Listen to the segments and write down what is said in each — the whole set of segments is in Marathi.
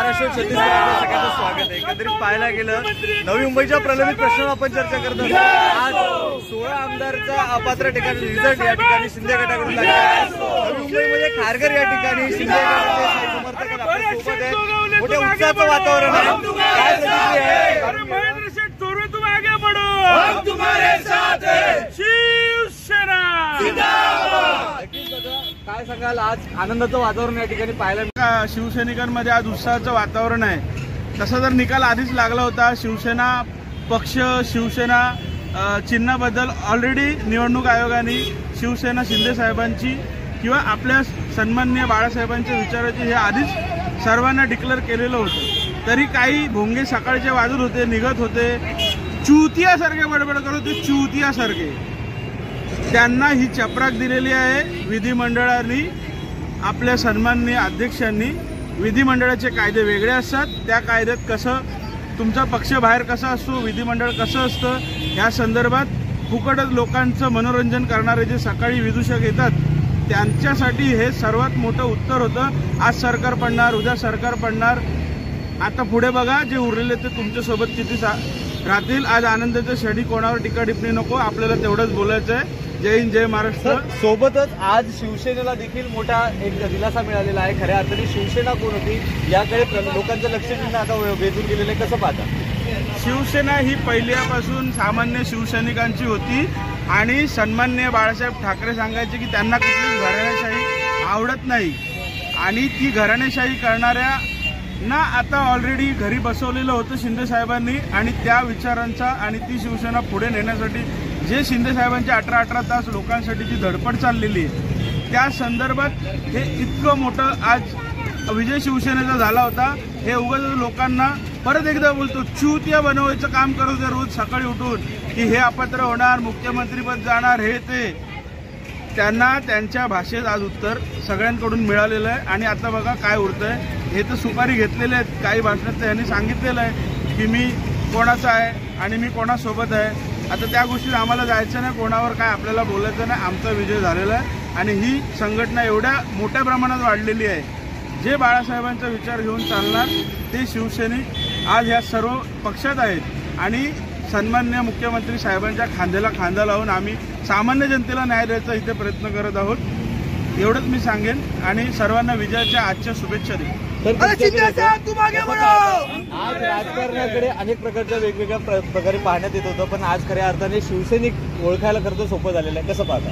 महाराष्ट्र छत्तीसगड सगळ्यांचं स्वागत आहे। एकंदरीत पाहायला गेलं नवी मुंबईच्या प्रलंबित प्रश्नावर आपण चर्चा करत असतो। आज 16 आमदारचा अपात्र ठिकाणी रिझल्ट या ठिकाणी शिंदे गटाकडून लागला आहे। नवी मुंबईमध्ये खारघर या ठिकाणी शिंदे गटाचे समर्थक आपल्या सोबत आहेत। मोठ्या उत्साहाचं वातावरण आहे। काय प्रतिक्रिया आहे? महेंद्र शेठ चोरू तुम आगे बढ़ो, हम तुम्हारे साथ हैं, शिवसेना जिंदाबाद। काय सांगाल, आज आनंदाचं वातावरण या ठिकाणी पाहायला शिवसैनिकांमध्ये आज उत्साहाचं वातावरण आहे। तसा जर निकाल आधीच लागला होता, शिवसेना पक्ष शिवसेना चिन्हाबद्दल ऑलरेडी निवडणूक आयोगाने शिवसेना शिंदे साहेबांची किंवा आपल्या सन्माननीय बाळासाहेबांच्या विचाराची हे आधीच सर्वांना डिक्लेअर केलेलं होतं। तरी काही भोंगे सकाळचे वाजत होते, निघत होते, चुतियासारखे बडबड करत होते, चुतियासारखे। त्यांना ही चपराक दिलेली आहे विधिमंडळाने, आपल्या सन्माननीय अध्यक्षांनी। विधिमंडळाचे कायदे वेगळे असतात, त्या कायद्यात कसं तुमचा पक्ष बाहेर कसा असतो, विधिमंडळ कसं असतं, ह्या संदर्भात फुकटच लोकांचं मनोरंजन करणारे जे सकाळी विदूषक येतात त्यांच्यासाठी हे सर्वात मोठं उत्तर होतं। आज सरकार पडणार, उद्या सरकार पडणार, आता पुढे बघा जे उरलेले ते तुमच्यासोबत किती राहतील। आज आनंदाच्या क्षणी कोणावर टीका टिप्पणी नको, आपल्याला तेवढंच बोलायचं आहे। जय हिंद, जय महाराष्ट्र। सोबतच आज शिवसेनेला देखील मोठा एक दिलासा मिळालेला आहे। खऱ्या अर्थाने शिवसेना कोण होती याकडे लोकांचं लक्ष देणं आता वेधून गेलेलं आहे, कसं पाहता? शिवसेना ही पहिल्यापासून सामान्य शिवसैनिकांची होती आणि सन्माननीय बाळासाहेब ठाकरे सांगायचे की त्यांना कुठलीच घराणेशाही आवडत नाही आणि ती घराणेशाही करणाऱ्या ना आता ऑलरेडी घरी बसवलेलं होतं शिंदे साहेबांनी आणि त्या विचारांचा आणि ती शिवसेना पुढे नेण्यासाठी जे शिंदे साहेबांच्या 18 तास लोकांसाठीची धडपड चाललेली आहे त्या संदर्भात हे इतकं मोठं आज विजय शिवसेनेचा झाला होता। हे उगाच लोकांना परत एकदा बोलतो चुतिया बनवायचं काम करत होते रोज सकाळी उठून की हे अपात्र होणार, मुख्यमंत्रीपद जाणार, हे ते। त्यांना त्यांच्या भाषेत आज उत्तर सगळ्यांकडून मिळालेलं आहे आणि आता बघा काय उरतंय। हे तर सुपारी घेतलेले आहेत, काही भाषणात त्यांनी सांगितलेलं आहे की मी कोणाचा आहे आणि मी कोणासोबत आहे। आता त्या गोष्टीत आम्हाला जायचं नाही, कोणावर काय आपल्याला बोलायचं नाही, आमचा विजय झालेला आहे आणि ही संघटना एवढ्या मोठ्या प्रमाणात वाढलेली आहे। जे बाळासाहेबांचा विचार घेऊन चालणार ते शिवसैनिक आज ह्या सर्व पक्षात आहेत आणि सन्माननीय मुख्यमंत्री साहेबांच्या खांद्याला खांदा लावून आम्ही सामान्य जनतेला न्याय द्यायचा इथे प्रयत्न करत आहोत। एवढंच मी सांगेन आणि सर्वांना विजयाच्या आजच्या शुभेच्छा देईन। आज राजकारणाकडे अनेक प्रकारच्या वेगवेगळ्या प्रकारे पाहण्यात येत होतं, पण आज खऱ्या अर्थाने शिवसैनिक ओळखायला खरं तर सोपं झालेलं आहे, कसं पाहता?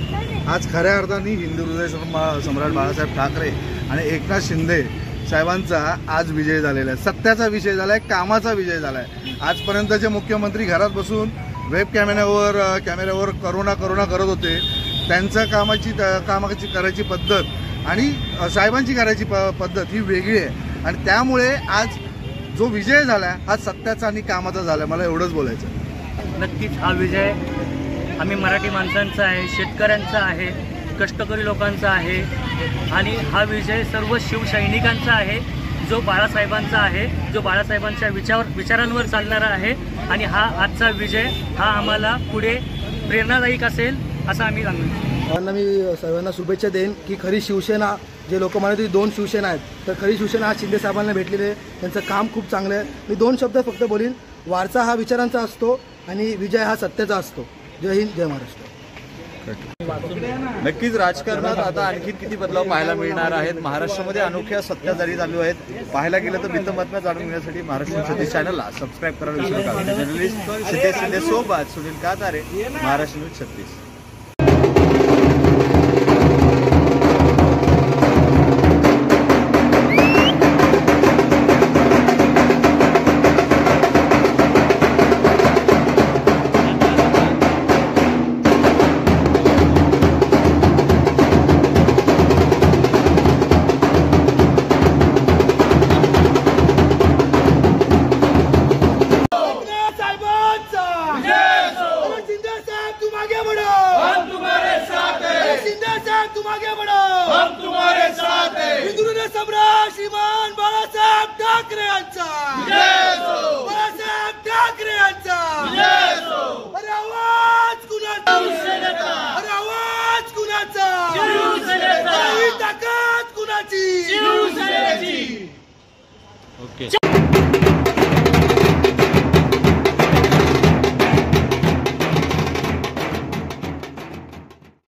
आज खऱ्या अर्थाने हिंदू हृदय सम्राट बाळासाहेब ठाकरे आणि एकनाथ शिंदे साहेबांचा आज विजय झालेला आहे। सत्याचा विजय झाला आहे, कामाचा विजय झाला आहे। आजपर्यंतचे मुख्यमंत्री घरात बसून वेब कॅमेऱ्यावर करोना करत होते, त्यांच्या कामाची करायची पद्धत आणि साहेबांची करायची पद्धत ही वेगळी आहे आणि त्यामुळे आज जो विजय झाला हा सत्याचा आणि कामाचा झाला। मला एवढंच बोलायचं। नक्कीच हा विजय आम्ही मराठी माणसांचा आहे, शेतकऱ्यांचा आहे, कष्टकरी लोकांचा आहे आणि हा विजय सर्व शिवसैनिकांचा आहे, जो बाळासाहेबांचा आहे, जो बाळासाहेबांच्या विचारांवर चालणारा आहे आणि हा आजचा विजय हा आम्हाला पुढे प्रेरणादायक असेल असं आम्ही सांगतो। मी सर्वांना शुभेच्छा देईन की खरी शिवसेना, जे लोक म्हणत होते 2 शिवसेना आहेत, तर खरी शिवसेना आज शिंदे साहेबांना भेटलेली आहे। त्यांचं काम खूप चांगलं आहे। मी 2 शब्द फक्त बोलीन, वारसा हा विचारांचा असतो आणि विजय हा सत्याचा असतो। जय हिंद, जय महाराष्ट्र। नक्कीच राजकारणात आता आणखी किती बदलाव पाहायला मिळणार आहेत। महाराष्ट्रामध्ये अनोख्या सत्या जारी चालू आहेत। पाहायला गेलं तर वृत्तबातम्या जाणून घेण्यासाठी महाराष्ट्र छत्तीस चॅनलला सबस्क्राईब करायला विसरू नका। जर्नलिस्ट सिद्धेश शिंदे सोबत सुनील कातारे, महाराष्ट्र न्यूज 36। सम्राट श्रीमान बाळासाहेब ठाकरे यांचा बाळासाहेब ठाकरे यांचा अरे आवाज कुणाचा? अरे आवाज कुणाचा? ही ताकद कुणाची? ओके.